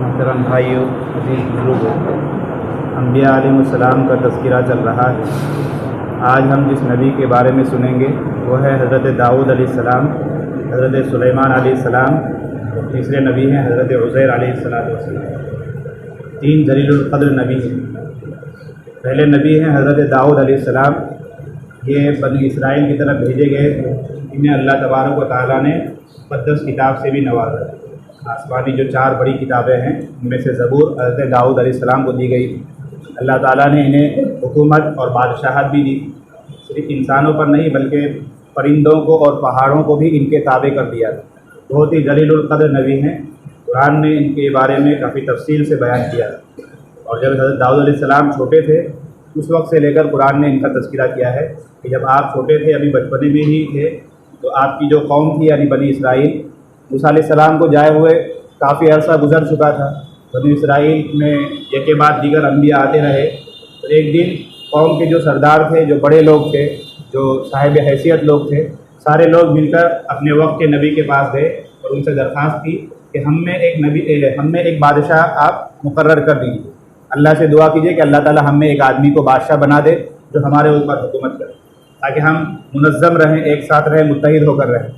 मोहतरम भाइयों, अज़ीज़ बुज़ुर्गों, अम्बिया अलैहिमुस्सलाम का तज़किरा चल रहा है। आज हम जिस नबी के बारे में सुनेंगे वो है हज़रत दाऊद अलैहिस्सलाम, हज़रत सुलेमान अलैहिस्सलाम, और तीसरे नबी हैं हज़रत उज़ैर अलैहिस्सलाम। तीन जलीलुल क़द्र नबी हैं। पहले नबी हैं हज़रत दाऊद अलैहिस्सलाम। ये बनी इसराइल की तरफ भेजे गए। इन्हें अल्लाह तबारक व तआला ने मुक़द्दस किताब से भी नवाजा। आसमानी जो चार बड़ी किताबें हैं उनमें से ज़बूर हज़रत दाऊद अलैहिस्सलाम को दी गई। अल्लाह ताला ने इन्हें हुकूमत और बादशाहत भी दी। सिर्फ इंसानों पर नहीं बल्कि परिंदों को और पहाड़ों को भी इनके ताबे कर दिया। बहुत ही जलीलुल क़द्र नबी हैं। कुरान ने इनके बारे में काफ़ी तफसील से बयान किया। और जब हज़रत दाऊद अलैहिस्सलाम छोटे थे उस वक्त से लेकर कुरान ने इनका तज़किरा किया है कि जब आप छोटे थे, अभी बचपने में ही थे, तो आपकी जो कौम थी यानी बनी इसराइल, मूसा अलैहिस्सलाम को जाए हुए काफ़ी अरसा गुजर चुका था। बनी इसराइल में एक के बाद दीगर अंबिया आते रहे। तो एक दिन कौम के जो सरदार थे, जो बड़े लोग थे, जो साहिब हैसियत लोग थे, सारे लोग मिलकर अपने वक्त के नबी के पास गए और उनसे दरख्वास्त की कि हमें एक बादशाह आप मुकर्रर कर दीजिए। अल्लाह से दुआ कीजिए कि अल्लाह ताला हमें एक आदमी को बादशाह बना दे जो हमारे ऊपर हुकूमत करे, ताकि हम मुनज़्ज़म रहें, एक साथ रहें, मुत्तहिद होकर रहें।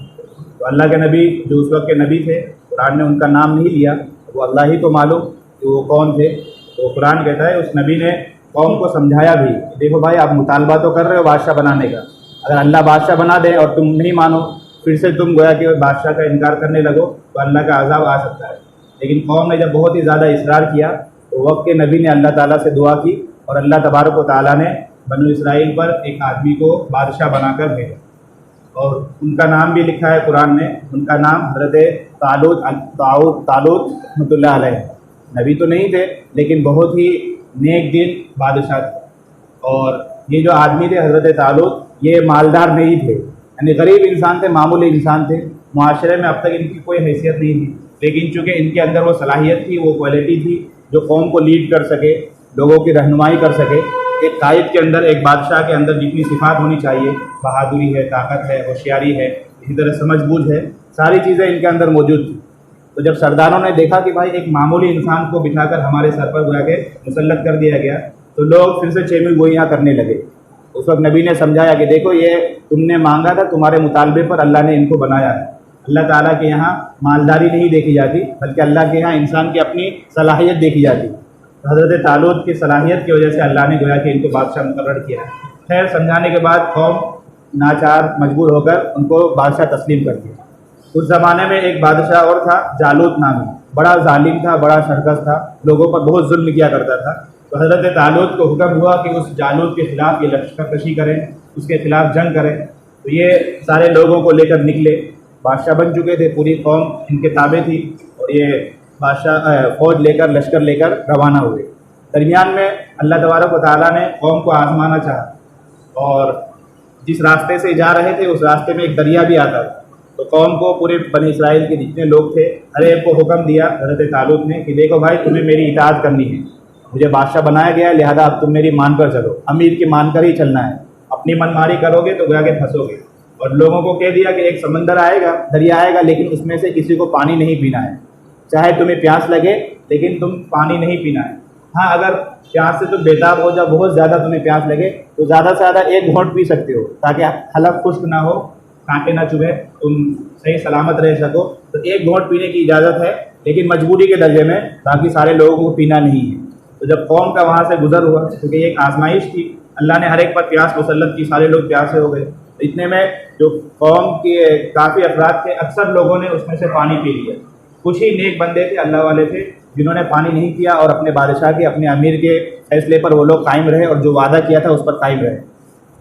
तो अल्लाह के नबी जो उस वक्त के नबी थे, कुरान ने उनका नाम नहीं लिया, वो अल्लाह ही को मालूम कि वो कौन थे। तो कुरान कहता है उस नबी ने कौम को समझाया भी, देखो भाई आप मुतालबा तो कर रहे हो बादशाह बनाने का, अगर अल्लाह बादशाह बना दे और तुम नहीं मानो, फिर से तुम गोया कि बादशाह का इनकार करने लगो तो अल्लाह का अज़ाब आ सकता है। लेकिन कौम ने जब बहुत ही ज़्यादा इसरार किया तो वक्त के नबी ने अल्लाह ताला से दुआ की और अल्लाह तबारक व तआला ने बनु इसराइल पर एक आदमी को बादशाह बनाकर भेजा। और उनका नाम भी लिखा है कुरान में। उनका नाम हज़रत तालूत रहमतुल्लाह अलैह। नबी तो नहीं थे लेकिन बहुत ही नेक दिल बादशाह थे। और ये जो आदमी थे हज़रत तालूत, ये मालदार नहीं थे, यानी गरीब इंसान थे, मामूली इंसान थे। मुआशरे में अब तक इनकी कोई हैसियत नहीं थी, लेकिन चूँकि इनके अंदर वो सलाहियत थी, वो क्वालिटी थी जो कौम को लीड कर सके, लोगों की रहनुमाई कर सके। एक कायद के अंदर, एक बादशाह के अंदर जितनी सिफात होनी चाहिए, बहादुरी है, ताकत है, होशियारी है, इसी तरह समझबूझ है, सारी चीज़ें इनके अंदर मौजूद थी। तो जब सरदारों ने देखा कि भाई एक मामूली इंसान को बिठाकर हमारे सर पर बुला के मुसल्लत कर दिया गया, तो लोग फिर से चेमी गोइयाँ करने लगे। उस वक्त नबी ने समझाया कि देखो ये तुमने मांगा था, तुम्हारे मुतालबे पर अल्लाह ने इनको बनाया है। अल्लाह ताला के यहाँ मालदारी नहीं देखी जाती, बल्कि अल्लाह के यहाँ इंसान की अपनी सलाहियत देखी जाती। तो हज़रत तालूत की सलाहियत की वजह से अल्लाह ने गोया कि इनको बादशाह मुकर्रर किया। खैर, समझाने के बाद कौम नाचार मजबूर होकर उनको बादशाह तस्लीम कर दिया। उस ज़माने में एक बादशाह और था, जालूत नामी, बड़ा जालिम था, बड़ा सरकस था, लोगों पर बहुत जुल्म किया करता था। तो हज़रत तालूत को हुक्म हुआ कि उस जालूत के ख़िलाफ़ ये लश्करकशी करें, उसके ख़िलाफ़ जंग करें। तो ये सारे लोगों को लेकर निकले। बादशाह बन चुके थे, पूरी कौम इनके ताबे थी, और ये बादशाह फ़ौज लेकर, लश्कर लेकर रवाना हुए। दरमियान में अल्लाह तबारक व तआला ने कौम को आज़माना चाहा, और जिस रास्ते से जा रहे थे उस रास्ते में एक दरिया भी आता था। तो कौम को, पूरे बनी इसराइल के जितने लोग थे, हर एक को हुक्म दिया हज़रत तालूत ने कि देखो भाई तुम्हें मेरी इताअत करनी है, मुझे बादशाह बनाया गया है, लिहाजा अब तुम मेरी मान कर चलो, अमीर की मान कर ही चलना है। अपनी मनमानी करोगे तो गोया के फंसोगे। और लोगों को कह दिया कि एक समंदर आएगा, दरिया आएगा, लेकिन उसमें से किसी को पानी नहीं पीना है। चाहे तुम्हें प्यास लगे लेकिन तुम पानी नहीं पीना है। हाँ, अगर प्यास से तुम बेताब हो जाओ, बहुत ज़्यादा तुम्हें प्यास लगे, तो ज़्यादा से ज़्यादा एक घोंट पी सकते हो, ताकि हलक खुश्क ना हो, कांटे ना चुभे, तुम सही सलामत रह सको। तो एक घोंट पीने की इजाज़त है, लेकिन मजबूरी के दर्जे में, बाकी सारे लोगों को पीना नहीं है। तो जब कौम का वहाँ से गुजर हुआ, क्योंकि एक आजमाइश थी, अल्लाह ने हर एक पर प्यास मुसल्लत की, सारे लोग प्यासे हो गए। इतने में जो कौम के काफ़ी अफराद थे, अक्सर लोगों ने उसमें से पानी पी लिया। कुछ ही नेक बंदे थे, अल्लाह वाले थे, जिन्होंने पानी नहीं किया और अपने बादशाह के, अपने अमीर के फैसले पर वो लोग कायम रहे और जो वादा किया था उस पर कायम रहे।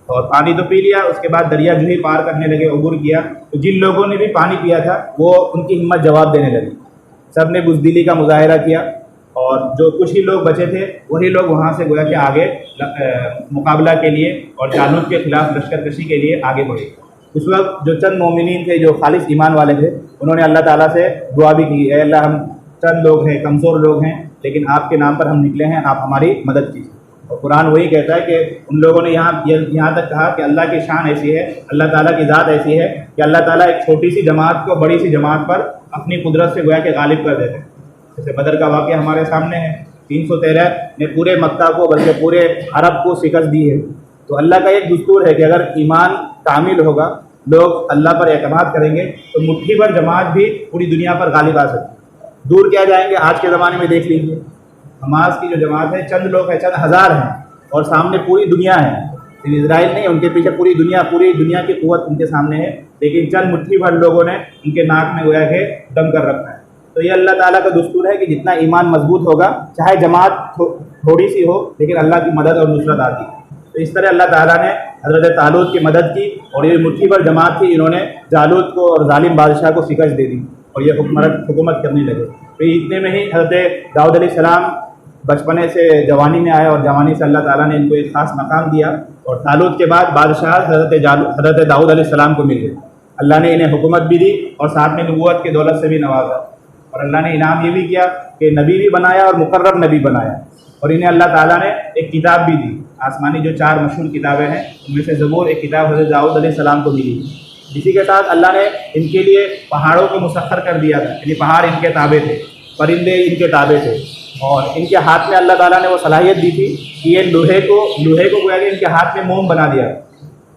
और पानी तो पी लिया, उसके बाद दरिया जो ही पार करने लगे, उबूर किया, तो जिन लोगों ने भी पानी पिया था वो उनकी हिम्मत जवाब देने लगी। सब ने बुज़दिली का मुजाहरा किया और जो कुछ ही लोग बचे थे वही लोग वहाँ से गोया कि आगे मुकाबला के लिए और जालूत के खिलाफ लश्करकशी के लिए आगे बढ़े। उस वक्त जो चंद मोमिनीन थे, जो खालिस ईमान वाले थे, उन्होंने अल्लाह ताला से दुआ भी की, ऐ अल्लाह हम चंद लोग हैं, कमज़ोर लोग हैं, लेकिन आपके नाम पर हम निकले हैं, आप हमारी मदद कीजिए। और कुरान वही कहता है कि उन लोगों ने यहाँ तक कहा कि अल्लाह की शान ऐसी है, अल्लाह ताला की ज़ात ऐसी है कि अल्लाह ताला एक छोटी सी जमात को बड़ी सी जमात पर अपनी कुदरत से गोया के गालिब कर देते हैं। जैसे बदर का वाक़या हमारे सामने है, 313 ने पूरे मक्का को बल्कि पूरे अरब को शिकस्त दी है। तो अल्लाह का एक दस्तूर है कि अगर ईमान कामिल होगा, लोग अल्लाह पर एतमाद करेंगे, तो मुट्ठी भर जमात भी पूरी दुनिया पर गालिब आ सकती है। दूर क्या जाएंगे, आज के ज़माने में देख लीजिए, हमास की जो जमात है, चंद लोग हैं, चंद हज़ार हैं और सामने पूरी दुनिया है। सिर्फ इजराइल नहीं, उनके पीछे पूरी दुनिया की क़ुव्वत उनके सामने है, लेकिन चंद मुट्ठी भर लोगों ने उनके नाक में गोया के दम कर रखा है। तो ये अल्लाह ताला का दस्तूर है कि जितना ईमान मजबूत होगा, चाहे जमात थोड़ी सी हो, लेकिन अल्लाह की मदद और नुसरत आती है। तो इस तरह अल्लाह ताला ने हज़रत तालूत की मदद की और ये मुट्ठी भर जमात थी, इन्होंने जालूत को और जालिम बादशाह को शिकस्त दे दी और ये हुकूमत करने लगे। तो इतने में ही हज़रत दाऊद अलैहिस्सलाम बचपने से जवानी में आए और जवानी से अल्लाह ताला ने इनको एक ख़ास मकाम दिया और तालूत के बाद बादशाह हज़रत दाऊद अलैहिस्सलाम को मिल गए। अल्लाह ने इन्हें हुकूमत भी दी और साथ में नबूवत की दौलत से भी नवाजा और अल्लाह ने इनाम ये भी किया कि नबी भी बनाया और मुकर्रम नबी बनाया। और इन्हें अल्लाह ताला ने एक किताब भी दी, आसमानी जो 4 मशहूर किताबें हैं उनमें से ज़बूर एक किताब हज़रत दाऊद अलैहिस्सलाम को मिली। इसी के साथ अल्लाह ने इनके लिए पहाड़ों को मुसख्खर कर दिया था, यानी पहाड़ इनके ताबे थे, परिंदे इनके ताबे थे और इनके हाथ में अल्लाह ताला ने वो सलाहियत दी थी कि ये लोहे को गोया कि इनके हाथ में मोम बना दिया।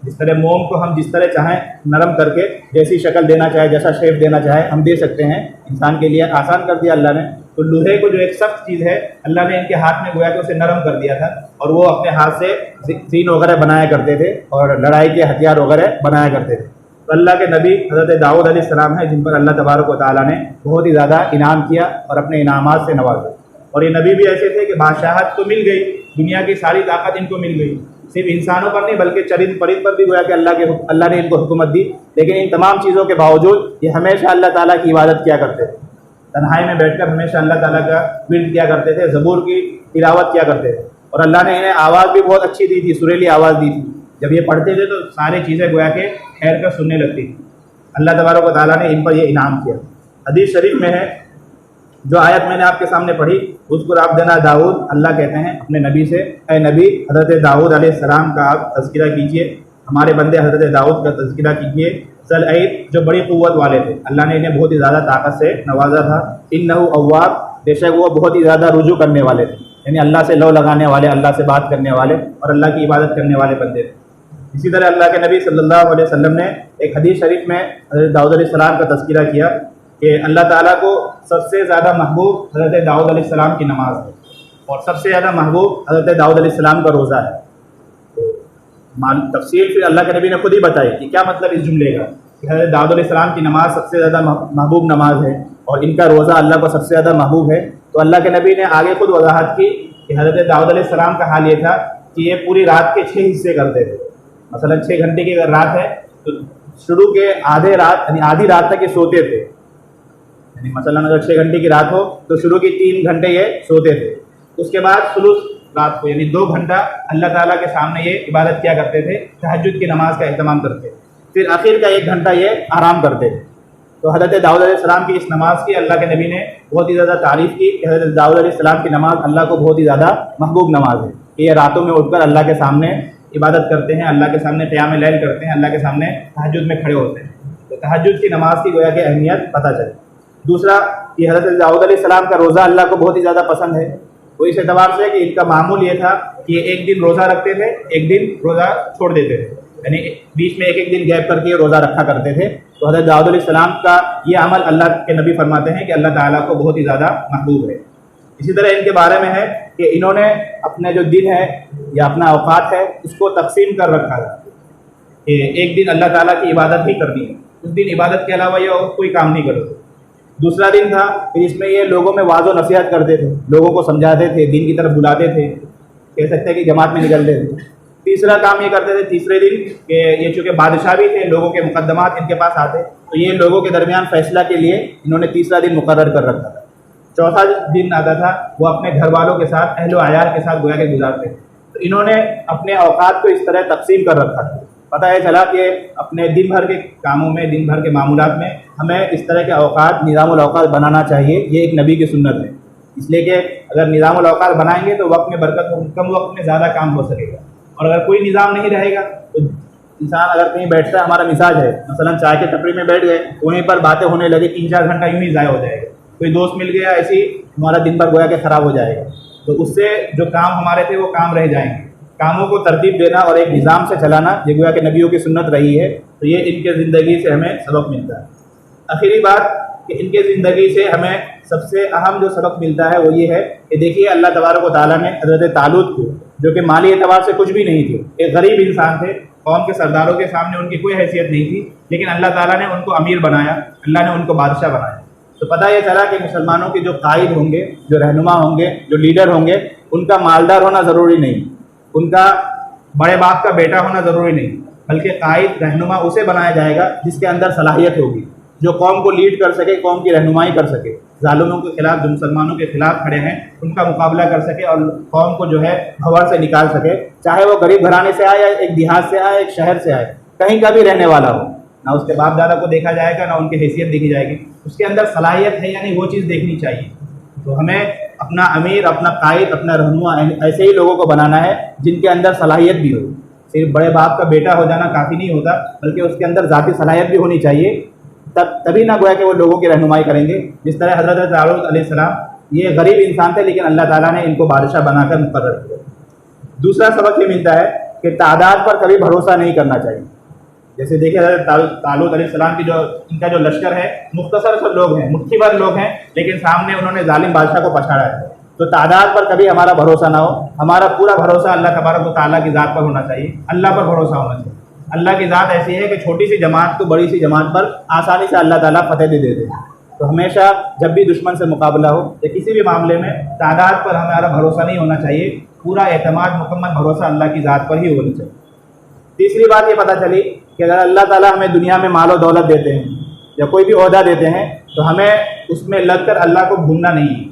जिस तरह मोम को हम जिस तरह चाहें नरम करके जैसी शक्ल देना चाहे, जैसा शेप देना चाहे हम दे सकते हैं, इंसान के लिए आसान कर दिया अल्लाह ने। तो लोहे को जो एक सख्त चीज़ है, अल्लाह ने इनके हाथ में गोया कि उसे नरम कर दिया था और वो अपने हाथ से सीन वगैरह बनाया करते थे और लड़ाई के हथियार वगैरह बनाया करते थे। तो अल्लाह के नबी हज़रत दाऊद अलैहिस्सलाम हैं, जिन पर अल्लाह तबारक व तआला ने बहुत ही ज़्यादा इनाम किया और अपने इनामात से नवाजा। और ये नबी भी ऐसे थे कि बादशाहत तो मिल गई, दुनिया की सारी ताकत इनको मिल गई, सिर्फ इंसानों पर नहीं बल्कि चरिंद परिंद पर भी गोया कि अल्लाह ने इनको हुकूमत दी। लेकिन इन तमाम चीज़ों के बावजूद ये हमेशा अल्लाह ताला की इबादत किया करते थे, तन्हाई में बैठकर हमेशा अल्लाह ताला का विर्द किया करते थे, ज़बूर की तिलावत किया करते थे। और अल्लाह ने इन्हें आवाज़ भी बहुत अच्छी दी थी, सुरीली आवाज़ दी थी। जब ये पढ़ते थे तो सारी चीज़ें गोया के ठहर कर सुनने लगती थी। अल्लाह तबारक व तआला ने इन पर यह इनाम किया। हदीस शरीफ में है, जो आयत मैंने आपके सामने पढ़ी, उसको अब्दना दाऊद, अल्लाह कहते हैं अपने नबी से, ए नबी हज़रत दाऊद अलैहिस्सलाम का आप तज़किरा कीजिए, हमारे बंदे हज़रत दाऊद का तज़किरा कीजिए। जो बड़ी क़ुव्वत वाले थे, अल्लाह ने इन्हें बहुत ही ज़्यादा ताकत से नवाजा था। इन्नहु अव्वाब, बेशक वो बहुत ही ज़्यादा रुजू करने वाले थे, यानी अल्लाह से लौ लगाने वाले, अल्लाह से बात करने वाले और अल्लाह की इबादत करने वाले बंदे थे। इसी तरह अल्लाह के नबी सल्लल्लाहु अलैहि वसल्लम ने एक हदीस शरीफ में हज़रत दाऊद अलैहिस्सलाम का तज़किरा किया कि अल्लाह ताला को सबसे ज़्यादा महबूब हज़रत दाऊद अलैहिस्सलाम की नमाज़ है और सबसे ज़्यादा महबूब हज़रत दाऊद अलैहिस्सलाम का रोज़ा है। तो तफसील फिर अल्लाह के नबी ने खुद ही बताई कि क्या मतलब इस जुमले का, कि हज़रत दाऊद अलैहिस्सलाम की नमाज़ सबसे ज़्यादा महबूब नमाज है और इनका रोज़ा अल्लाह को सबसे ज़्यादा महबूब है। तो अल्लाह के नबी ने आगे खुद वजाहत की कि हज़रत दाऊद अलैहिस्सलाम का हाल ये था कि ये पूरी रात के 6 हिस्से करते थे। मसलन 6 घंटे की अगर रात है तो शुरू के आधे रात यानी आधी रात तक ये सोते थे, यानी मसलन अगर 6 घंटे की रात हो तो शुरू की 3 घंटे ये सोते थे। उसके बाद सुलुस रात को यानी 2 घंटा अल्लाह ताला के सामने ये इबादत किया करते थे, तहज्जुद की नमाज का अहतमाम करते थे। फिर आखिर का 1 घंटा ये आराम करते थे। तो हज़रत दाऊद अलैहिस्सलाम की इस नमाज की अल्लाह के नबी ने बहुत ही ज़्यादा तारीफ़ की कि हज़रत दाऊद अलैहिस्सलाम की नमाज अल्लाह को बहुत ही ज़्यादा महबूब नमाज है कि ये रातों में उठकर अल्लाह के सामने इबादत करते हैं, अल्लाह के सामने क़याम लैल करते हैं, अल्लाह के सामने तहज्जुद में खड़े होते हैं। तो तहज्जुद की नमाज की गोया की अहमियत पता चले। दूसरा कि हज़रत दाऊद अलैहिस्सलाम का रोज़ा अल्लाह को बहुत ही ज़्यादा पसंद है। तो इस एतबार से कि इनका मामूल ये था कि ये एक दिन रोज़ा रखते थे, एक दिन रोज़ा छोड़ देते थे, यानी बीच में एक दिन गैप करके रोज़ा रखा करते थे। तो हज़रत दाऊद अलैहिस्सलाम का ये अमल अल्लाह के नबी फरमाते हैं कि अल्लाह ताला को बहुत ही ज़्यादा महबूब है। इसी तरह इनके बारे में है कि इन्होंने अपने जो दिन है या अपना औकात है उसको तकसीम कर रखा था कि एक दिन अल्लाह ताला की इबादत ही करनी है, उस दिन इबादत के अलावा ये और कोई काम नहीं करो। दूसरा दिन था फिर इसमें ये लोगों में वाज़ो नसीहत करते थे, लोगों को समझाते थे, दीन की तरफ बुलाते थे, कह सकते हैं कि जमात में निकलते थे। तीसरा काम ये करते थे तीसरे दिन कि ये चूँकि बादशाह भी थे, लोगों के मुकदमात इनके पास आते, तो ये लोगों के दरमियान फैसला के लिए इन्होंने तीसरा दिन मुकर्रर कर रखा था। चौथा दिन आता था वो अपने घर वालों के साथ, अहलो अयाल के साथ गोया के गुजारते थे। तो इन्होंने अपने औकात को इस तरह तकसीम कर रखा था। पता है चला कि अपने दिन भर के कामों में, दिन भर के मामूलात में हमें इस तरह के औकात, निज़ामुल औकात बनाना चाहिए। ये एक नबी की सुन्नत है, इसलिए कि अगर निज़ामुल औकात बनाएंगे तो वक्त में बरकत होगी, कम वक्त में ज़्यादा काम हो सकेगा। और अगर कोई निज़ाम नहीं रहेगा तो इंसान अगर कहीं बैठता है, हमारा मिजाज है मसलन चाय के टपरी में बैठ गए, वहीं पर बातें होने लगे, 3-4 घंटा यूँ ही ज़ाया हो जाएगा। कोई दोस्त मिल गया, ऐसे ही हमारा दिन भर गोया के ख़राब हो जाएगा। तो उससे जो काम हमारे थे वो काम रह जाएंगे। कामों को तरतीब देना और एक निज़ाम से चलाना ये गोया के नबियों की सुन्नत रही है, तो ये इनके ज़िंदगी से हमें सबक मिलता है। आखिरी बात कि इनके ज़िंदगी से हमें सबसे अहम जो सबक मिलता है वो ये है कि देखिए अल्लाह तबारक व तआला ने हज़रत तालूत को, जो कि माली एतबार से कुछ भी नहीं थे, एक गरीब इंसान थे, कौम के सरदारों के सामने उनकी कोई हैसियत नहीं थी, लेकिन अल्लाह ताला ने उनको अमीर बनाया, अल्लाह ने उनको बादशाह बनाया। तो पता ये चला कि मुसलमानों के जो कायद होंगे, जो रहनुमा होंगे, जो लीडर होंगे, उनका मालदार होना ज़रूरी नहीं, उनका बड़े बाप का बेटा होना ज़रूरी नहीं, बल्कि कायद रहनुमा उसे बनाया जाएगा जिसके अंदर सलाहियत होगी, जो कौम को लीड कर सके, कौम की रहनुमाई कर सके, जालिमों के खिलाफ, जो मुसलमानों के खिलाफ खड़े हैं उनका मुकाबला कर सके और कौम को जो है भंवर से निकाल सके, चाहे वो गरीब घराने से आए या एक देहात से आए, एक शहर से आए, कहीं का भी रहने वाला हो। ना उसके बाप दादा को देखा जाएगा, ना उनकी हैसियत देखी जाएगी, उसके अंदर सलाहियत है या नहीं वो चीज़ देखनी चाहिए। तो हमें अपना अमीर, अपना कायद, अपना रहनुमा ऐसे ही लोगों को बनाना है जिनके अंदर सलाहियत भी हो। सिर्फ बड़े बाप का बेटा हो जाना काफ़ी नहीं होता, बल्कि उसके अंदर ज़ाती सलाहियत भी होनी चाहिए, तभी ना गोया कि वो लोगों की रहनुमाई करेंगे। जिस तरह हज़रत दाऊद अलैहिस्सलाम ये गरीब इंसान थे, लेकिन अल्लाह ताला ने इनको बादशाह बनाकर मुकर्रर किया। दूसरा सबक ये मिलता है कि तादाद पर कभी भरोसा नहीं करना चाहिए। जैसे देखिए तालूत अलैहिस्सलाम की जो इनका जो लश्कर है, मुख्तसर सब लोग हैं, मुट्ठी भर लोग हैं, लेकिन सामने उन्होंने जालिम बादशाह को पछाड़ा है। तो तादाद पर कभी हमारा भरोसा ना हो, हमारा पूरा भरोसा अल्लाह तबारक व तआला की ज़ात पर होना चाहिए, अल्लाह पर भरोसा होना चाहिए। अल्लाह की ज़ात ऐसी है कि छोटी सी जमात को बड़ी सी जमात पर आसानी से अल्लाह ताला फतेह दे देते हैं। तो हमेशा जब भी दुश्मन से मुकाबला हो या किसी भी मामले में तादाद पर हमारा भरोसा नहीं होना चाहिए, पूरा एतमाद, मुकम्मल भरोसा अल्लाह की ज़ात पर ही होना चाहिए। तीसरी बात ये पता चली कि अगर अल्लाह ताला हमें दुनिया में माल और दौलत देते हैं या कोई भी ओहदा देते हैं तो हमें उसमें लग कर अल्लाह को भूलना नहीं है।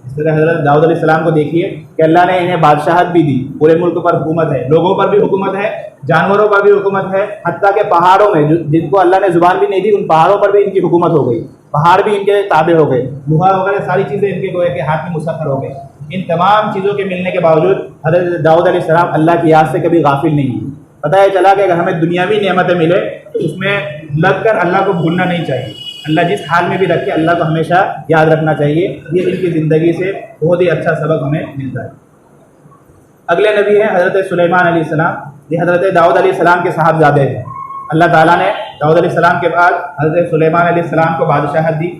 इस तरह हज़रत दाऊद अलैहिस्सलाम को देखिए कि अल्लाह ने इन्हें बादशाहत भी दी, पूरे मुल्क पर हुकूमत है, लोगों पर भी हुकूमत है, जानवरों पर भी हुकूमत है, हत्ता के पहाड़ों में जिनको अल्लाह ने ज़ुबान भी नहीं दी उन पहाड़ों पर भी इनकी हुकूमत हो गई, पहाड़ भी इनके ताबे हो गए, लुहा वगैरह सारी चीज़ें इनके गोए के हाथ में मुसख्खर हो गई। इन तमाम चीज़ों के मिलने के बावजूद हज़रत दाऊद अलैहिस्सलाम अल्लाह की याद से कभी गाफिल नहीं है। पता है चला कि अगर हमें दुनियावी नेमतें मिले तो उसमें लग कर अल्लाह को भूलना नहीं चाहिए, अल्लाह जिस हाल में भी रखे अल्लाह को हमेशा याद रखना चाहिए। ये इनकी ज़िंदगी से बहुत ही अच्छा सबक हमें मिलता है। अगले नबी हैं हज़रत सुलेमान अलैहिस्सलाम। ये हज़रत दाऊद अलैहिस्सलाम के साहबजादे हैं। अल्लाह ताला ने दाऊद अलैहिस्सलाम के बाद हज़रत सुलेमान अलैहिस्सलाम को बादशाहत दी,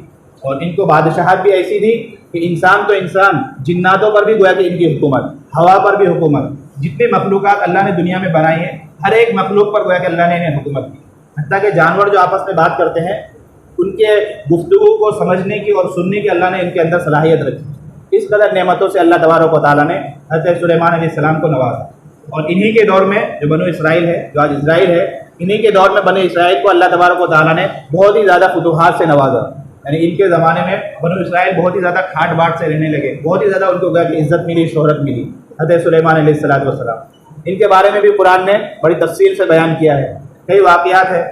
और इनको बादशाहत भी ऐसी दी कि इंसान तो इंसान, जिन्नातों पर भी गोया कि इनकी हुकूमत, हवा पर भी हुकूमत, जितने मखलूक़ात अल्लाह ने दुनिया में बनाई है हर एक मखलूक पर गोया कि अल्लाह ने इन्हें हुकूमत दी। हत्ता के जानवर जो आपस में बात करते हैं उनके गुफ्तगू को समझने की और सुनने की अल्लाह ने इनके अंदर सलाहियत रखी। इस कदर नेमतों से अल्लाह तबारक व तआला ने हज़रत सुलेमान अलैहिस्सलाम को नवाजा। और इन्हीं के दौर में जो बनो इसराइल है, जो आज इजराइल है, इन्हीं के दौर में बनो इसराइल को अल्लाह तबारक व तआला ने बहुत ही ज़्यादा फुतूहात से नवाजा। यानी इनके ज़माने में बनो इसराइल बहुत ही ज़्यादा खाट बाट से रहने लगे, बहुत ही ज़्यादा उनको गोया कि इज़्ज़त मिली, शोहरत मिली हज़रत सुलेमान अलैहिस्सलाम। इनके बारे में भी कुरान ने बड़ी तफसील से बयान किया है। कई वाक़यात है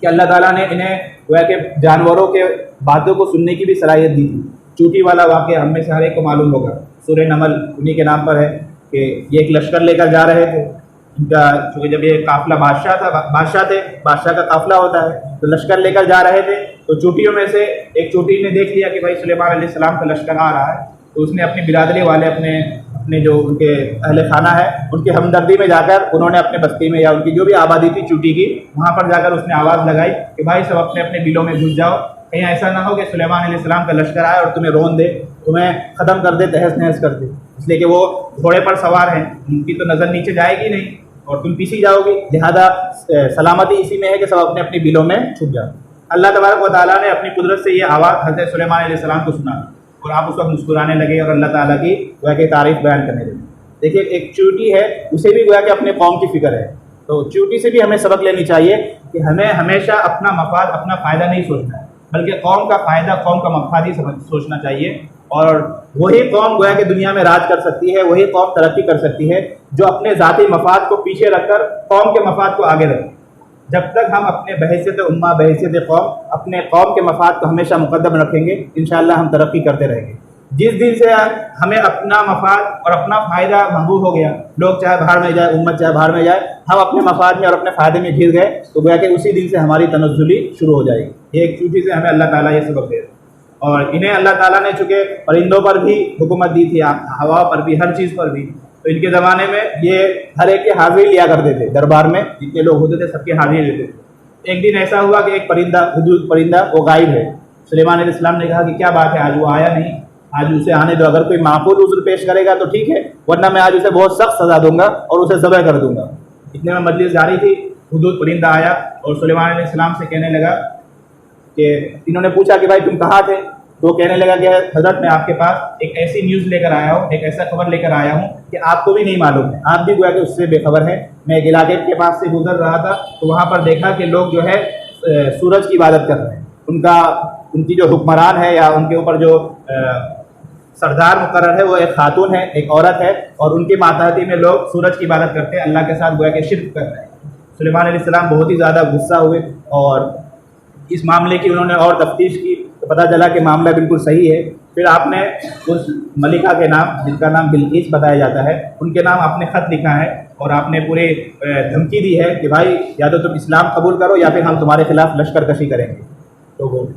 कि अल्लाह ताला ने इन्हें गोया कि जानवरों के बातों को सुनने की भी सलाहियत दी थी। चूटी वाला वाक़या हम में से हर एक को मालूम होगा, सूरह नमल उन्हीं के नाम पर है कि ये एक लश्कर लेकर जा रहे थे। इनका चूँकि जब ये काफ़िला बादशाह का काफ़िला होता है, तो लश्कर लेकर जा रहे थे, तो चूटियों में से एक चूटी ने देख लिया कि भाई सुलेमान अलैहिस्सलाम का लश्कर आ रहा है, तो उसने अपनी बिरादरी वाले अपने जो उनके अहले खाना है उनकी हमदर्दी में जाकर उन्होंने अपने बस्ती में या उनकी जो भी आबादी थी चूटी की, वहाँ पर जाकर उसने आवाज़ लगाई कि भाई सब अपने अपने बिलों में घुस जाओ, कहीं ऐसा ना हो कि सुलेमान अलैहिस्सलाम का लश्कर आए और तुम्हें रोन दे, तुम्हें ख़त्म कर दे, तहस नहस कर दे। इसलिए कि वो घोड़े पर सवार हैं, उनकी तो नज़र नीचे जाएगी नहीं और तुम पीछे जाओगी, लिहाजा सलामती इसी में है कि सब अपने अपने बिलों में छुप जाओ। अल्लाह तबारक व तआला ने अपनी कुदरत से ये आवाज़ हज़रत सुलेमान अलैहिस्सलाम को सुना और आप उस वक्त मुस्कुराने लगे और अल्लाह ताला की गोया कि तारीफ़ बयान करने लगे। देखिए, एक चींटी है, उसे भी गोया कि अपने कौम की फ़िक्र है, तो चींटी से भी हमें सबक लेनी चाहिए कि हमें हमेशा अपना मफाद, अपना फ़ायदा नहीं सोचना है, बल्कि कौम का फ़ायदा, कौम का मफाद ही सोचना चाहिए। और वही कौम गोया कि दुनिया में राज कर सकती है, वही कौम तरक्की कर सकती है जो अपने ज़ाती मफाद को पीछे रखकर कौम के मफाद को आगे रखे। जब तक हम अपने बहैसियत उम्मा, बहैसियत कौम, अपने कौम के मफाद को हमेशा मुकद्दम रखेंगे, इंशाअल्लाह हम तरक्की करते रहेंगे। जिस दिन से हमें अपना मफाद और अपना फ़ायदा महबूब हो गया, लोग चाहे बाहर में जाए, उम्मत चाहे बाहर में जाए, हम अपने मफाद में और अपने फ़ायदे में घिर गए, तो गोया कि उसी दिन से हमारी तनज़्ज़ुली शुरू हो जाएगी। ये एक चीज़ से हमें अल्लाह ताला ये सबक दे रहा है। और इन्हें अल्लाह ताला ने चूँकि परिंदों पर भी हुकूमत दी थी, हवा पर भी, हर चीज़ पर भी, तो इनके ज़माने में ये हर एक की हाज़िरी लिया करते थे। दरबार में जितने लोग होते थे सबकी हाज़िरी लेते थे। एक दिन ऐसा हुआ कि एक परिंदा, हुदूद परिंदा, वो गायब है। सुलेमान अलैहिस्सलाम ने कहा कि क्या बात है, आज वो आया नहीं, आज उसे आने दो, अगर कोई माकूल उज़्र पेश करेगा तो ठीक है, वरना मैं आज उसे बहुत सख्त सज़ा दूंगा और उसे ज़बह कर दूंगा। इतने में मजलिस जारी थी, हुदूद परिंदा आया और सुलेमान अलैहिस्सलाम से कहने लगा कि, इन्होंने पूछा कि भाई तुम कहाँ थे, तो कहने लगा कि हज़रत मैं आपके पास एक ऐसी न्यूज़ लेकर आया हूँ, एक ऐसा खबर लेकर आया हूँ कि आपको भी नहीं मालूम है, आप भी गोया कि उससे बेखबर हैं। मैं एक इलाके के पास से गुजर रहा था, तो वहाँ पर देखा कि लोग जो है सूरज की इबादत कर रहे हैं। उनकी जो हुक्मरान है या उनके ऊपर जो सरदार मुकर्रर है, वो एक खातून है, एक औरत है, और उनकी मातहती में लोग सूरज की इबादत करते हैं, अल्लाह के साथ गोया कि शिर्क कर रहे हैं। सुलेमान अलैहिस्सलाम बहुत ही ज़्यादा गुस्सा हुए और इस मामले की उन्होंने और तफ्तीश की, तो पता चला कि मामला बिल्कुल सही है। फिर आपने उस मलिका के नाम, जिनका नाम बिल्कीस बताया जाता है, उनके नाम आपने ख़त लिखा है और आपने पूरे धमकी दी है कि भाई या तो तुम इस्लाम कबूल करो या फिर हम तुम्हारे खिलाफ लश्कर कशी करेंगे। तो वो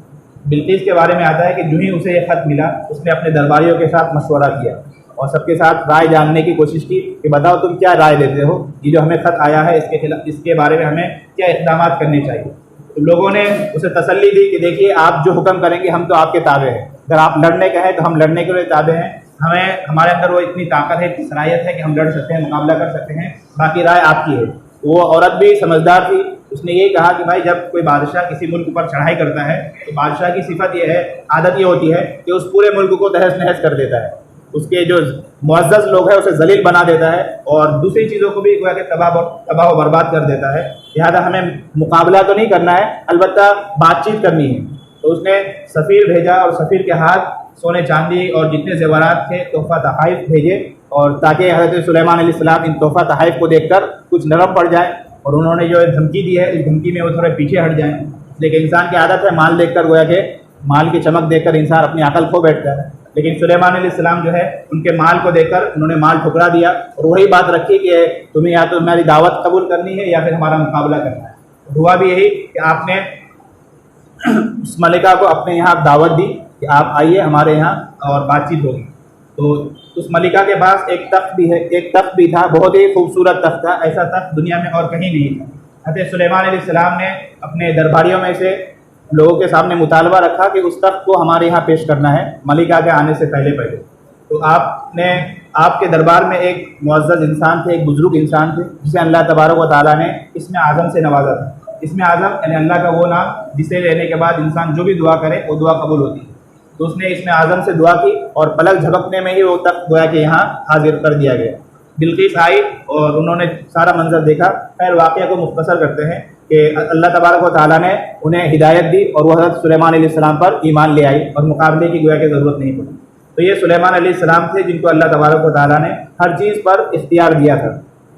बिल्कीस के बारे में आता है कि जो ही उसे ये ख़त मिला, उसने अपने दरबारियों के साथ मशवरा किया और सबके साथ राय जानने की कोशिश की कि बताओ तुम क्या राय देते हो, ये जो हमें ख़त आया है इसके खिलाफ, इसके बारे में हमें क्या इक़दाम करने चाहिए। तो लोगों ने उसे तसल्ली दी कि देखिए, आप जो हुक्म करेंगे हम तो आपके ताबे हैं, अगर आप लड़ने का है तो हम लड़ने के लिए ताबे हैं, हमारे अंदर वो इतनी ताकत है, इतनी सलाहियत है कि हम लड़ सकते हैं, मुकाबला कर सकते हैं, बाकी राय आपकी है। वो औरत भी समझदार थी, उसने यही कहा कि भाई जब कोई बादशाह किसी मुल्क पर चढ़ाई करता है तो बादशाह की सिफत ये है, आदत ये होती है कि उस पूरे मुल्क को तहस नहस कर देता है, उसके जो मुअज़्ज़ज़ लोग हैं उसे ज़लील बना देता है और दूसरी चीज़ों को भी गोया कि तबाह व बर्बाद कर देता है। लिहाजा हमें मुकाबला तो नहीं करना है, अलबत्ता बातचीत करनी है। तो उसने सफ़ीर भेजा और सफ़ीर के हाथ सोने चांदी और जितने ज़ेवरात थे तोहफ़ा तहाइफ़ भेजे, और ताकि हज़रत सुलेमान अलैहिस्सलाम इन तोहफ़ा तहाइफ़ को देखकर कुछ नरम पड़ जाए और उन्होंने जो धमकी दी है, इस धमकी में वो थोड़े पीछे हट जाएँ। लेकिन इंसान की आदत है माल देखकर, गोया कि माल की चमक देखकर इंसान अपनी अकल खो बैठता है। लेकिन सुलेमान अलैहिस्सलाम जो है, उनके माल को देखकर उन्होंने माल ठुकरा दिया और वही बात रखी कि तुम्हें या तो हमारी दावत कबूल करनी है या फिर हमारा मुकाबला करना है। हुआ भी यही कि आपने उस मलिका को अपने यहाँ दावत दी कि आप आइए हमारे यहाँ और बातचीत होगी। तो उस मलिका के पास एक तख्त भी है, एक तख्त भी था, बहुत ही खूबसूरत तख्त था, ऐसा तख्त दुनिया में और कहीं नहीं था। हज़रत सुलेमान अलैहिस्सलाम ने अपने दरबारियों में से लोगों के सामने मुतालबा रखा कि उस तख्त को हमारे यहाँ पेश करना है मलिका के आने से पहले। तो आपके दरबार में एक मुअज़्ज़ज़ इंसान थे, एक बुज़ुर्ग इंसान थे, जिसे अल्लाह तबारक व तआला ने इसमें आज़म से नवाजा था। इसमें आज़म यानी अल्लाह का वो नाम जिसे लेने के बाद इंसान जो भी दुआ करे वो दुआ कबूल होती है। तो उसने इसमें आज़म से दुआ की और पलक झपकने में ही वो तख्त गोया कि यहाँ हाजिर कर दिया गया। बिल्कीस आई और उन्होंने सारा मंजर देखा। खैर वाक़या को मुख्तसर करते हैं कि अल्लाह तबारक व तआला ने उन्हें हिदायत दी और वह हज़रत सुलेमान अलैहिस्सलाम पर ईमान ले आई और मुकाबले की गोया की ज़रूरत नहीं पड़ी। तो ये सुलेमान अलैहिस्सलाम थे जिनको अल्लाह तबारक व तआला ने हर चीज़ पर इख्तियार दिया था,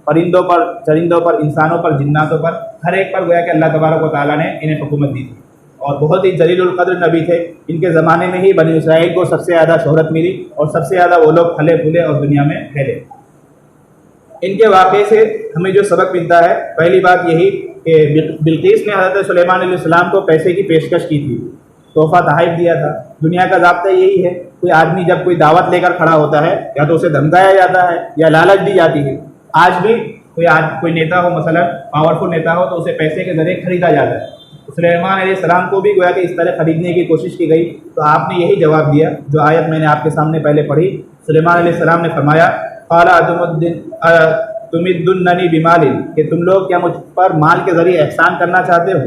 परिंदों पर, चरिंदों पर, इंसानों पर, जिन्नातों पर, हर एक पर गोया कि अल्लाह तबारक व तआला ने इन्हें हुकूमत दी थी। और बहुत ही जलीलुल क़द्र नबी थे। इनके ज़माने में ही बनी इसराइल को सबसे ज़्यादा शोहरत मिली और सबसे ज़्यादा वो लोग फले फूले और दुनिया में फैले। इनके वाक़े से हमें जो सबक मिलता है, पहली बात यही कि बिल्कीस ने हज़रत सुलेमान अलैहिस्सलाम को पैसे की पेशकश की थी, तोहफ़ा तहाइफ़ दिया था। दुनिया का ज़ाब्ता यही है, कोई आदमी जब कोई दावत लेकर खड़ा होता है या तो उसे धमकाया जाता है या लालच दी जाती है। आज भी कोई नेता हो, मसलन पावरफुल नेता हो, तो उसे पैसे के ज़रिए खरीदा जाता है। सुलेमान अलैहिस्सलाम को भी गोया कि इस तरह ख़रीदने की कोशिश की गई, तो आपने यही जवाब दिया जो आयत मैंने आपके सामने पहले पढ़ी। सुलेमान अलैहिस्सलाम ने फरमाया, क़ाला तुमिद्दुन्ननी बिमालिन, कि तुम लोग क्या मुझ पर माल के ज़रिए एहसान करना चाहते हो।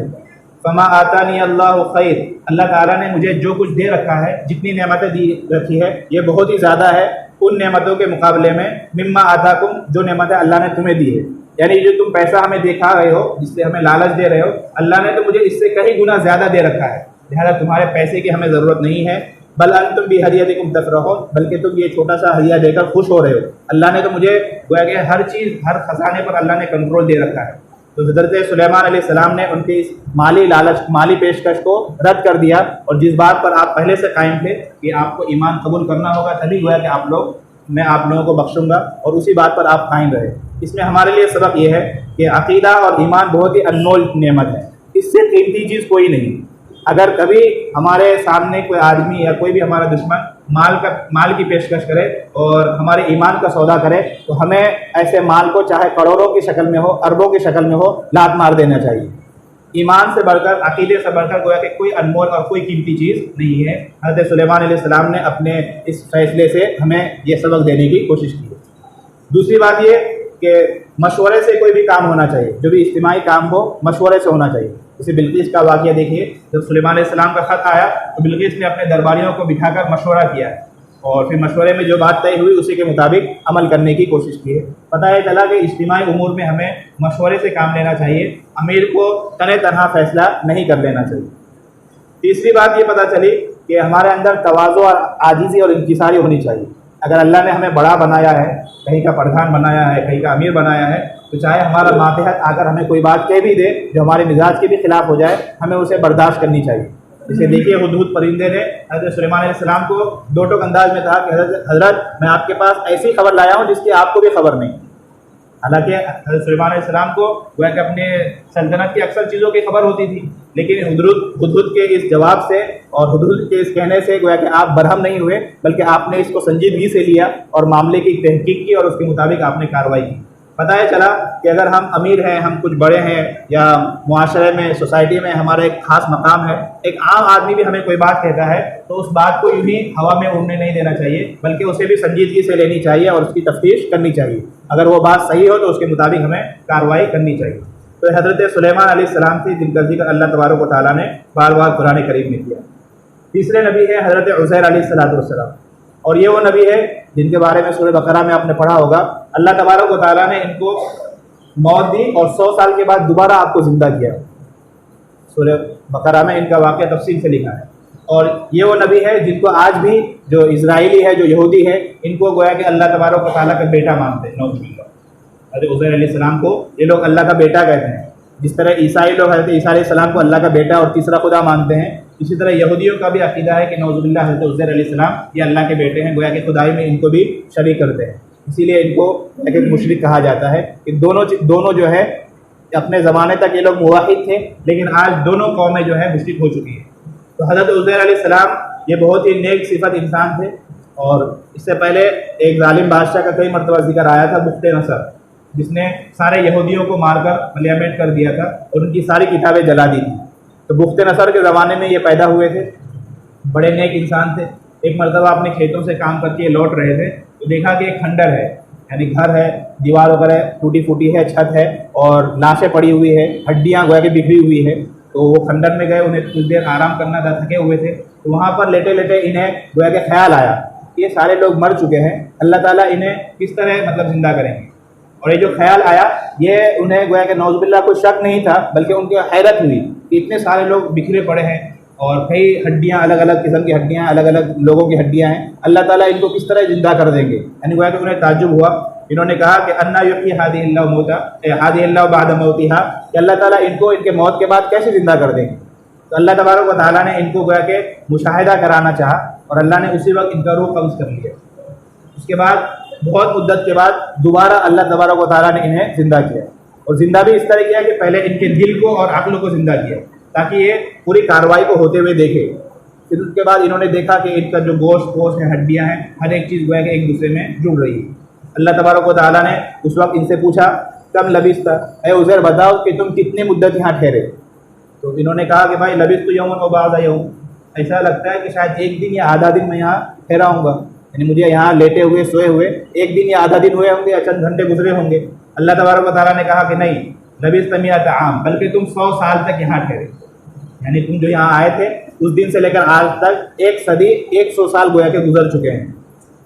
फमा आतानी अल्लाह खैर, अल्लाह ताला ने मुझे जो कुछ दे रखा है, जितनी नेमतें दी रखी है, ये बहुत ही ज़्यादा है उन नेमतों के मुकाबले में, मिम्मा आताकुम, जो नेमतें अल्लाह ने तुम्हें दी है। यानी जो तुम पैसा हमें दिखा रहे हो, जिससे हमें लालच दे रहे हो, अल्लाह ने तो मुझे इससे कई गुना ज़्यादा दे रखा है, लिहाजा तुम्हारे पैसे की हमें ज़रूरत नहीं है। बल अंतुम भी हदियतिकुम तफरहो, बल्कि तुम ये छोटा सा हदिया देकर खुश हो रहे हो। अल्लाह ने तो मुझे गोया कि हर चीज़, हर खजाने पर अल्लाह ने कंट्रोल दे रखा है। तो हज़रत सुलेमान अलैहिस्सलाम ने उनकी इस माली लालच, माली पेशकश को रद्द कर दिया, और जिस बात पर आप पहले से कायम थे कि आपको ईमान कबूल करना होगा, तभी गोया कि मैं आप लोगों को बख्शूंगा, और उसी बात पर आप कायम रहे। इसमें हमारे लिए सबक ये है कि अक़ीदा और ईमान बहुत ही अनमोल नेमत है, इससे कीमती चीज़ कोई नहीं। अगर कभी हमारे सामने कोई आदमी या कोई भी हमारा दुश्मन माल की पेशकश करे और हमारे ईमान का सौदा करे, तो हमें ऐसे माल को चाहे करोड़ों की शक्ल में हो, अरबों की शक्ल में हो, लात मार देना चाहिए। ईमान से बढ़कर, अक़ीदे से बढ़कर गोया कि कोई अनमोल और कोई कीमती चीज़ नहीं है। हज़रत सुलेमान अलैहिस्सलाम ने अपने इस फैसले से हमें ये सबक देने की कोशिश की है। दूसरी बात ये कि मशवरे से कोई भी काम होना चाहिए, जो भी इज्तिमाई काम हो मशवरे से होना चाहिए। जैसे बिल्किस का वाक़या देखिए, जब सुलेमान अलैहिस्सलाम का ख़त आया तो बिल्किस ने अपने दरबारियों को बिठाकर मशवरा किया और फिर मशवरे में जो बात तय हुई उसी के मुताबिक अमल करने की कोशिश की है। पता है चला कि इज्तिमाई उमूर में हमें मशवरे से काम लेना चाहिए, अमीर को तने तनहा फैसला नहीं कर लेना चाहिए। तीसरी बात ये पता चली कि हमारे अंदर तवाज़ु और आजिज़ी और इंकिसारी होनी चाहिए। अगर अल्लाह ने हमें बड़ा बनाया है, कहीं का प्रधान बनाया है, कहीं का अमीर बनाया है, तो चाहे हमारा मातहत आकर हमें कोई बात कह भी दे जो हमारे मिजाज के भी खिलाफ हो जाए, हमें उसे बर्दाश्त करनी चाहिए। जैसे देखिए, हुदहुद परिंदे ने हज़रत सुलेमान अलैहिस्सलाम को दो टोक अंदाज में कहा कि हज़रत मैं आपके पास ऐसी खबर लाया हूँ जिसकी आपको भी खबर नहीं। हालांकि हज़रत सुलेमान अलैहिस्सलाम को वह कि अपने सल्तनत की अक्सर चीज़ों की खबर होती थी, लेकिन हुदहुद के इस जवाब से और हुदहुद के इस कहने से गोया कि आप बरहम नहीं हुए, बल्कि आपने इसको संजीदगी से लिया और मामले की तहकीक की और उसके मुताबिक आपने कार्रवाई की। पता है चला कि अगर हम अमीर हैं, हम कुछ बड़े हैं, या मुआशरे में, सोसाइटी में हमारा एक ख़ास मकाम है, एक आम आदमी भी हमें कोई बात कहता है तो उस बात को यूँ ही हवा में उड़ने नहीं देना चाहिए, बल्कि उसे भी संजीदगी से लेनी चाहिए और उसकी तफ्तीश करनी चाहिए। अगर वो बात सही हो तो उसके मुताबिक हमें कार्रवाई करनी चाहिए। तो हज़रत सुलेमान अलैहिस्सलाम थी जिनका जिक्र अल्लाह तबारक व तआला ने बार बार कुरान करीम में किया। तीसरे नबी है हज़रत उज़ैर अलैहिस्सलाम, और ये वो नबी है जिनके बारे में सूरह बकरा में आपने पढ़ा होगा। अल्लाह तबारक व तआला ने इनको मौत दी और 100 साल के बाद दोबारा आपको ज़िंदा किया। सूरह बकरा में इनका वाक़या तफसील से लिखा है। और ये वो नबी है जिनको आज भी जो इजराइली है, जो यहूदी है, इनको गोया कि अल्लाह तबारक व तआला का बेटा मानते हैं। नौजुबिल्लाह, हज़रत उज़ैर अलैहिस्सलाम को ये लोग अल्लाह का बेटा कहते हैं। जिस तरह ईसाई लोग हज़रत ईसा अलैहिस्सलाम को अल्लाह का बेटा और तीसरा खुदा मानते हैं, इसी तरह यहूदियों का भी अक़ीदा है कि नौजुबिल्लाह हज़रत उज़ैर अलैहिस्सलाम ये अल्लाह के बेटे हैं, गोया कि खुदाई में इनको भी शरीक करते हैं। इसीलिए इनको एक मुशरिक कहा जाता है कि दोनों जो है अपने ज़माने तक ये लोग मुवाहिद थे, लेकिन आज दोनों कौमें जो है मुशरिक हो चुकी है। तो हज़रत उज़ैर अलैहिस्सलाम ये बहुत ही नेक सिफत इंसान थे, और इससे पहले एक जालिम बादशाह का कई मरतबा जिक्र आया था, बुख्ते नसर, जिसने सारे यहूदियों को मारकर मलियामेट कर दिया था और उनकी सारी किताबें जला दी थी। तो बुख्ते नसर के ज़माने में ये पैदा हुए थे, बड़े नेक इंसान थे। एक मरतबा अपने खेतों से काम करके लौट रहे थे तो देखा कि एक खंडर है, यानी घर है, दीवार वगैरह टूटी फूटी है, छत है और लाशें पड़ी हुई है, हड्डियाँ गोया कि बिखरी हुई है। तो वो खंडर में गए, उन्हें कुछ देर आराम करना था, थके हुए थे। तो वहाँ पर लेटे लेटे इन्हें गोया कि ख्याल आया कि ये सारे लोग मर चुके हैं, अल्लाह ताला इन्हें किस तरह मतलब ज़िंदा करेंगे। और ये जो ख्याल आया, ये उन्हें गोया कि नौजुबिल्लाह को शक नहीं था, बल्कि उनको हैरत हुई कि इतने सारे लोग बिखरे पड़े हैं और कई हड्डियाँ, अलग अलग किस्म की हड्डियाँ, अलग अलग लोगों की हड्डियाँ हैं, अल्लाह ताला इनको किस तरह ज़िंदा कर देंगे। यानी गोया कि उन्हें ताज्जुब हुआ। इन्होंने कहा कि अन्ना युहयी हादिहिल्लाहु बअद मौतिहा, कि अल्लाह ताला इनको इनके मौत के बाद कैसे ज़िंदा कर देंगे। तो अल्लाह तबारक व तआला ने इनको गोया कि मुशाहिदा कराना चाहा और अल्लाह ने उसी वक्त इनका रूह कब्ज़ कर लिया। उसके बाद बहुत मुद्दत के बाद दोबारा अल्लाह तबारक व तआला ने इन्हें ज़िंदा किया, और ज़िंदा भी इस तरह किया कि पहले इनके दिल को और अक्ल को ज़िंदा किया ताकि ये पूरी कार्रवाई को होते हुए देखे। फिर उसके बाद इन्होंने देखा कि इनका जो गोश्त है, हड्डियाँ हैं, हर एक चीज़ गोया कि एक दूसरे में जुड़ रही है। अल्लाह तबारक व तआला ने उस वक्त इनसे पूछा, कम लबिस्ता, ऐ उज़ैर बताओ कि तुम कितनी मुद्दत यहाँ ठहरे। तो इन्होंने कहा कि भाई लबिस्तु यौमन व बअद यौम, ऐसा लगता है कि शायद एक दिन या आधा दिन मैं यहाँ ठहरा हूँगा, यानी मुझे यहाँ लेटे हुए सोए हुए एक दिन या आधा दिन हुए होंगे या चंद घंटे गुजरे होंगे। अल्लाह तबारक व तआला ने कहा कि नहीं, लबिस्त मिअत आम, बल्कि तुम 100 साल तक यहाँ ठहरे। यानी तुम जो यहाँ आए थे उस दिन से लेकर आज तक 1 सदी 100 साल गोया के गुजर चुके हैं।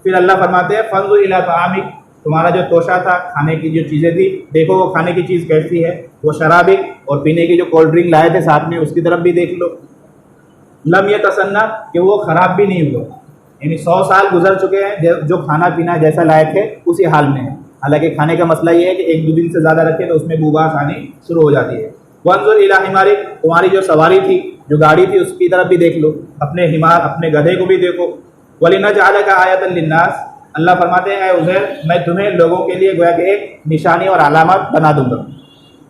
फिर अल्लाह फरमाते हैं फंजुर इला तामिक, तुम्हारा जो तोशा था, खाने की जो चीज़ें थी, देखो वो खाने की चीज़ कैसी है, वो शराबिक, और पीने की जो कोल्ड ड्रिंक लाए थे साथ में उसकी तरफ भी देख लो। लम ये तसन्ना, कि वो ख़राब भी नहीं हुआ, यानी 100 साल गुजर चुके हैं, जो खाना पीना जैसा लाए थे उसी हाल में है। हालांकि खाने का मसला ये है कि 1-2 दिन से ज़्यादा रखें तो उसमें बुबास आनी शुरू हो जाती है। वंजुर इला हिमारी, तुम्हारी जो सवारी थी, जो गाड़ी थी, उसकी तरफ भी देख लो, अपने हिमार, अपने गधे को भी देखो। वलिनजअलका आयतन लिन्नास, अल्लाह फरमाते हैं उज़ैर, मैं तुम्हें लोगों के लिए गोया कि एक निशानी और अलामत बना दूंगा।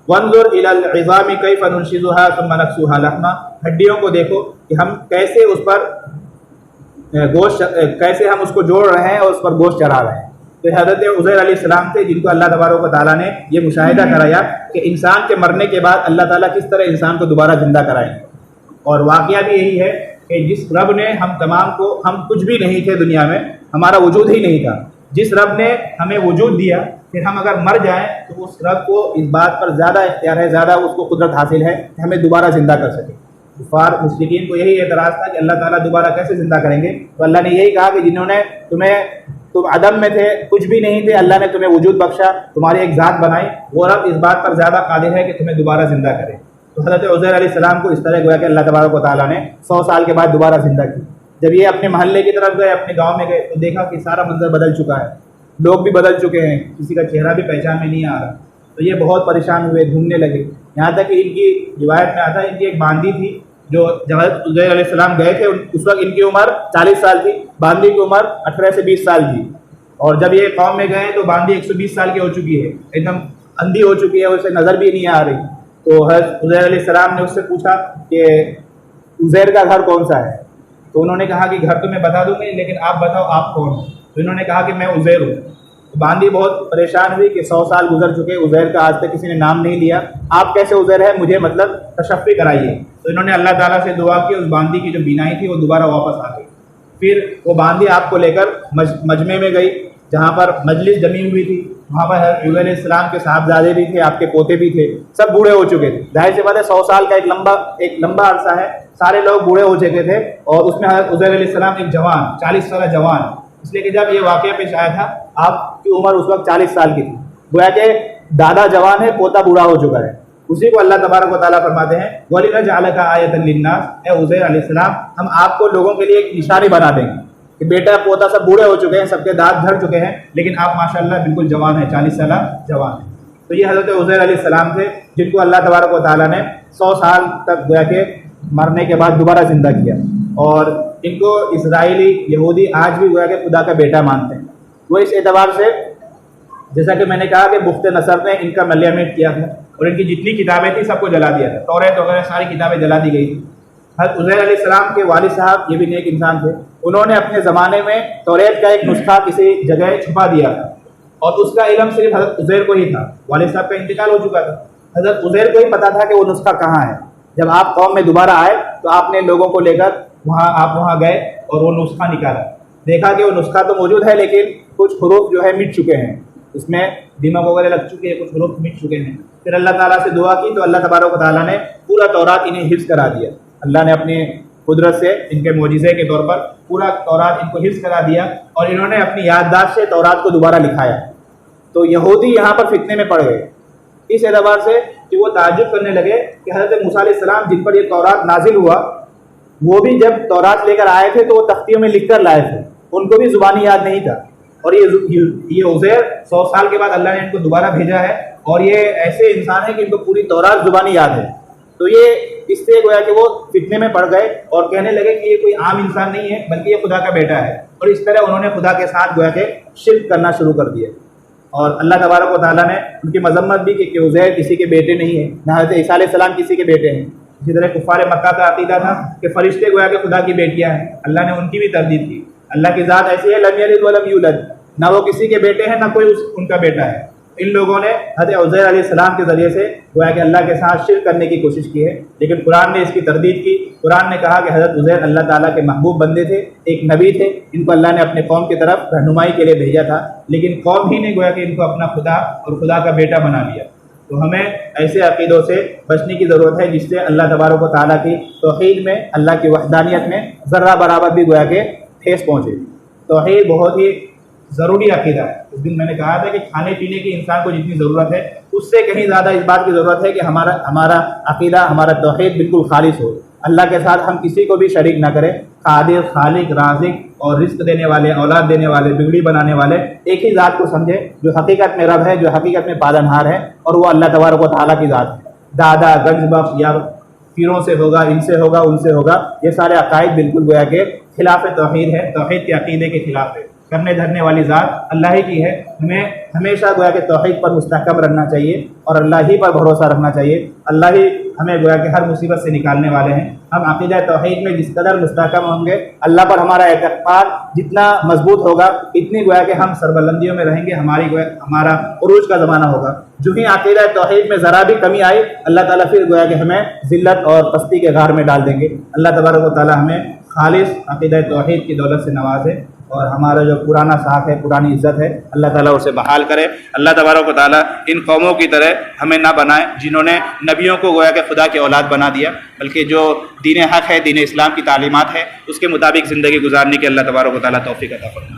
वंजुर इलल इज़ामी कैफ़ नुनशिज़ुहा सुम्मा नक्सुहा लहमा, हड्डियों को देखो कि हम कैसे उस पर गोश्त, कैसे हम उसको जोड़ रहे हैं और उस पर गोश्त चढ़ा रहे हैं। तो हज़रत उज़ैर अलैहिस्सलाम थे जिनको अल्लाह तबारक व तआला ने ये मुशाहिदा कराया कि इंसान के मरने के बाद अल्लाह ताला किस तरह इंसान को दोबारा ज़िंदा कराएंगे। और वाक़या भी यही है कि जिस रब ने हम तमाम को, हम कुछ भी नहीं थे दुनिया में, हमारा वजूद ही नहीं था, जिस रब ने हमें वजूद दिया, फिर हम अगर मर जाएं तो उस रब को इस बात पर ज़्यादा इख्तियार है, ज़्यादा उसको कुदरत हासिल है कि हमें दोबारा ज़िंदा कर सके। कुफार मुश्रिकीन को यही एतराज़ था कि अल्लाह ताला दोबारा कैसे ज़िंदा करेंगे। तो अल्लाह ने यही कहा कि जिन्होंने तुम अदम में थे, कुछ भी नहीं थे, अल्लाह ने तुम्हें वजूद बख्शा, तुम्हारी एक ज़ात बनाई, वो रब इस बात पर ज़्यादा कादिर है कि तुम्हें दोबारा ज़िंदा करे। तो हज़रत उज़ैर अलैहिस्सलाम को इस तरह गोया कि अल्लाह तबारक व तआला ने 100 साल के बाद दोबारा ज़िंदा की। जब ये अपने महल्ले की तरफ गए, अपने गाँव में गए, तो देखा कि सारा मंजर बदल चुका है, लोग भी बदल चुके हैं, किसी का चेहरा भी पहचान में नहीं आ रहा। तो ये बहुत परेशान हुए, घूमने लगे। यहाँ तक कि इनकी रिवायत में आता है इनकी एक बांदी थी, जो जब हज़रत उज़ैर अलैहिस्सलाम गए थे उस वक्त इनकी उम्र 40 साल थी, बांदी की उम्र 18 से 20 साल थी। और जब ये कौम में गए तो बांदी 120 साल की हो चुकी है, एकदम अंधी हो चुकी है, उसे नज़र भी नहीं आ रही। तो हज़रत उज़ैर अलैहिस्सलाम ने उससे पूछा कि उज़ैर का घर कौन सा है। तो उन्होंने कहा कि घर तो मैं बता दूँगी, लेकिन आप बताओ आप कौन हो। तो इन्होंने कहा कि मैं उज़ैर हूँ। तो बांदी बहुत परेशान हुई कि 100 साल गुजर चुके, उज़ैर का आज तक किसी ने नाम नहीं लिया, आप कैसे उज़ैर है, मुझे मतलब तशफ़ी कराइए। तो इन्होंने अल्लाह ताला से दुआ की, उस बांदी की जो बीनाई थी वो दोबारा वापस आ गई। फिर वो बांदी आपको लेकर मजमे में गई, जहाँ पर मजलिस जमी हुई थी। वहाँ पर यूसुफ अलैहिस्सलाम के साहबजादे भी थे, आपके पोते भी थे, सब बूढ़े हो चुके थे। जाहिर सी बात है 100 साल का एक लंबा अरसा है, सारे लोग बूढ़े हो चुके थे, और उसमें हज़रत उज़ैर अलैहिस्सलाम एक जवान, 40 साल जवान, इसलिए कि जब ये वाक़या पेश आया था आपकी उम्र उस वक्त 40 साल की थी। गोया के दादा जवान है, पोता बूढ़ा हो चुका है। उसी को अल्लाह तबारक व तआला फरमाते हैं वलिनजअलका आयतन लिन्नास, ए उज़ैर अलैहिस्सलाम, हम आपको लोगों के लिए एक निशानी बना देंगे कि बेटा पोता सब बूढ़े हो चुके हैं, सबके दांत झड़ चुके हैं, लेकिन आप माशाअल्लाह बिल्कुल जवान हैं, 40 साल जवान हैं। तो ये हज़रत उज़ैर अलैहिस्सलाम थे जिनको अल्लाह तबारक व तआला ने 100 साल तक गोया के मरने के बाद दोबारा ज़िंदा किया। और इनको इस्राएली यहूदी आज भी गोया के खुदा का बेटा मानते हैं। वो इस एतबार से, जैसा कि मैंने कहा कि बुख्त नसर ने इनका मलियामेट किया था और इनकी जितनी किताबें थी सबको जला दिया था, तौरात वगैरह सारी किताबें जला दी गई थी। हज़रत उज़ैर अलैहिस्सलाम के वालिद साहब, ये भी नेक इंसान थे, उन्होंने अपने ज़माने में तौरात का एक नुस्खा किसी जगह छुपा दिया था, और उसका इल्म सिर्फ हज़रत उज़ैर को ही था। वालिद साहब का इंतकाल हो चुका था, हज़रत उज़ैर को ही पता था कि वो नुस्खा कहाँ है। जब आप कौम में दोबारा आए तो आपने लोगों को लेकर वहाँ गए और वो नुस्खा निकाला, देखा कि वो नुस्खा तो मौजूद है, लेकिन कुछ हरूफ जो है मिट चुके हैं, उसमें दिमाग वगैरह लग चुके हैं, कुछ हरूफ मिट चुके हैं। फिर अल्लाह ताला से दुआ की तो अल्लाह तबारक व तआला ने पूरा तौरात इन्हें हिफ्ज़ करा दिया। अल्लाह ने अपनी कुदरत से, इनके मोजिज़े के तौर पर पूरा तौरात इनको हिफ्ज़ करा दिया, और इन्होंने अपनी याददाश्त से तौरात को दोबारा लिखाया। तो यहूदी यहाँ पर फितने में पड़ गए इस एतबार से कि वो ताज्जुब करने लगे कि हज़रत मूसा अलैहिस्सलाम जिन पर ये तौरात नाजिल हुआ, वो भी जब तौरात लेकर आए थे तो वो तख्तियों में लिख कर लाए थे, उनको भी ज़ुबानी याद नहीं था। और ये उज़ैर 100 साल के बाद अल्लाह ने इनको दोबारा भेजा है, और ये ऐसे इंसान है कि इनको पूरी तौरात ज़ुबानी याद है। तो ये इससे गोया कि वो फितने में पड़ गए और कहने लगे कि ये कोई आम इंसान नहीं है, बल्कि ये खुदा का बेटा है। और इस तरह उन्होंने खुदा के साथ गोया के शिर्क करना शुरू कर दिया। और अल्लाह तबारक व तआला ने उनकी मजम्मत भी कि उज़ैर किसी के बेटे नहीं है, ना हज़रत ईसा अलैहिस्सलाम किसी के बेटे हैं। इसी तरह कुफ़ार मक्का का अक़ीदा था कि फ़रिश्ते गोया के खुदा की बेटियां हैं, अल्लाह ने उनकी भी तरदीद की। अल्लाह की ज़ात ऐसी है, लम यलिद व लम यूलद, ना वो किसी के बेटे हैं, ना कोई उनका बेटा है। इन लोगों ने हज़रत उज़ैर अलैहिस्सलाम के ज़रिए से गोया कि अल्लाह के साथ शिर्क करने की कोशिश की है, लेकिन कुरान ने इसकी तरदीद की। कुरान ने कहा कि हज़रत उज़ैर अल्लाह ताला के महबूब बंदे थे, एक नबी थे, इनको अल्लाह ने अपने कौम की तरफ रहनुमाई के लिए भेजा था, लेकिन कौम ही ने गोया कि इनको अपना खुदा और खुदा का बेटा बना लिया। तो हमें ऐसे अक़ीदों से बचने की ज़रूरत है जिससे अल्लाह तबारक व तआला की तौहीद में, अल्लाह की वहदानियत में ज़र्रा बराबर भी गोया के ठेस पहुँचे। तौहीद बहुत ही ज़रूरी अक़ीदा है। उस दिन मैंने कहा था कि खाने पीने की इंसान को जितनी ज़रूरत है उससे कहीं ज़्यादा इस बात की ज़रूरत है कि हमारा अक़ीदा, हमारा तौहीद बिल्कुल खालिस हो। अल्लाह के साथ हम किसी को भी शरीक ना करें। कादिर, खालिक, राज़िक और रिज़्क़ देने वाले, औलाद देने वाले, बिगड़ी बनाने वाले एक ही ज़ात को समझे जो हकीकत में रब है, जो हकीकत में पालनहार है, और वो अल्लाह तबारक व तआला की ज़ात है। दादा, गंज बख्श या पीरों से होगा, इनसे होगा, उनसे होगा, ये सारे अकायद बिल्कुल गोया के खिलाफ तौहीद है, तौहीद के अक़ीदे के खिलाफ है। करने धरने वाली ज़ात अल्लाह ही की है। हमें हमेशा गोया के तौहीद पर मुस्तहकम रहना चाहिए और अल्लाह ही पर भरोसा रखना चाहिए। अल्लाह ही हमें गोया के हर मुसीबत से निकालने वाले हैं। हम अक़ीदा तौहीद में जिस कदर मुस्तहकम होंगे, अल्लाह पर हमारा एतक़ाद जितना मजबूत होगा, इतनी गोया के हम सरबलंदियों में रहेंगे, हमारा उरूज का ज़माना होगा। जो ही अक़ीदा तौहीद में ज़रा भी कमी आई, अल्लाह ताला फिर गोया के हमें ज़िल्लत और पस्ती के गार में डाल देंगे। अल्लाह तबारक व तआला हमें खालिस अक़ीदा तौहीद की दौलत से नवाजे और हमारा जो पुराना साख है, पुरानी इज़्ज़त है, अल्लाह ताला उसे बहाल करे। अल्लाह तबारक व तआला इन कौमों की तरह हमें ना बनाए जिन्होंने नबियों को गोया के खुदा की औलाद बना दिया, बल्कि जो दीन हक़ है, दीन इस्लाम की तालीमात है, उसके मुताबिक ज़िंदगी गुजारने की अल्लाह तबारक व तआला तौफ़ीक़ अता फरमाए।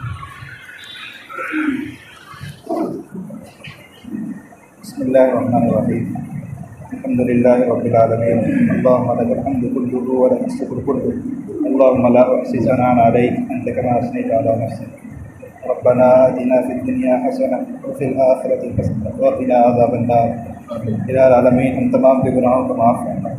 बिस्मिल्लाहिर्रहमानिर्रहीम। अल्हम्दुलिल्लाहि रब्बिल आलमीन। अल्लाहुम्मा लकल हम्दु कुल्लुहु व लकल शुक्रू कुल्लुहु। अल्लाहुम्मा ला उहसी सनाअन अलैक अंत कमा असनैता अला नफ्सिक। रब्बना आतिना फिद दुनिया हसनह व फिल आखिरति हसनह व क़िना अज़ाबन्नार। इलाही आलमीन, हम तमाम के गुनाहों को माफ़ फरमा।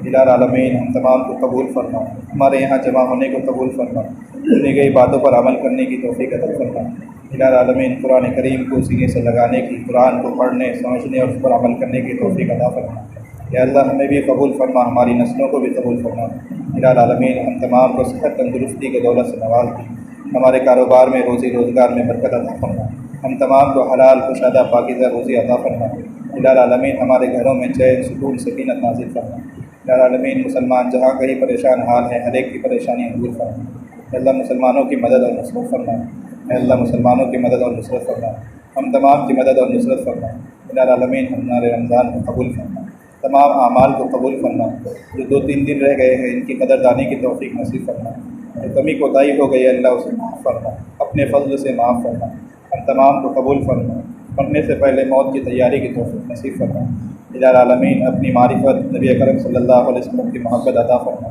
इलाही आलमीन, हम तमाम को कबूल फरमा। हमारे यहाँ जमा होने को कबूल फरमा। सुनी गई बातों पर अमल करने की तौफ़ीक़ अता फरमा। इलाही आलमीन, कुरान करीम को सीने से लगाने की, कुरान को पढ़ने, समझने और उस पर अमल करने की तौफ़ीक़ अता फरमा। या अल्लाह, हमें भी कबूल फरमा, हमारी नस्लों को भी कबूल फरमा। इलाही आलमीन, हम तमाम को सेहत तंदुरुस्ती के दौलत से नवाज दी। हमारे कारोबार में, रोज़ी रोज़गार में बरकत अता फरमा। हम तमाम को हलाल, कुशादा, पाकीज़ा रोज़ी अता फरमा। इलाही आलमीन, हमारे घरों में चैन, सुकून, सकीनत नाज़िल फरमा। इलाही आलमीन, मुसलमान जहाँ कहीं परेशान हाल है, हर एक की परेशानी दूर फरमा। अल्लाह, मुसलमानों की मदद और नुसरत फरमा। अल्लाह, मुसलमानों की मदद और नुसरत फरमा। हम तमाम की मदद और नुसरत फरमा। इलाही आलमीन, हमारे रमज़ान को कबूल फरमा। तमाम आमाल को कबूल फरमा। जो 2-3 दिन रह गए हैं, इनकी कदरदानी की तौफ़ीक़ नसीब फरमा। जो कमी कोताही हो गई, अल्लाह उसे माफ़ फरमा, अपने फ़ज़ल से माफ़ फरमा। हम तमाम को कबूल फरमा। मरने से पहले मौत की तैयारी की तौफ़ीक़ नसीब फरमा। इलाही आलमीन, अपनी मारिफत नबी अकरम सल्लल्लाहु अलैहि वसल्लम की मोहब्बत अता फरमा।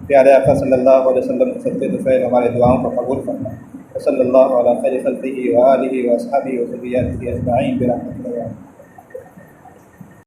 प्यारे आका सल्लल्लाहु अलैहि वसल्लम के सच्चे दुफ़ैल हमारे दुआओं को कबूल फरमा। सल्लल्लाहु अला खैरि खल्क़िही व आलिही व अस्हाबिही व ज़ुर्रिय्यतिही अजमईन बिरहमतिका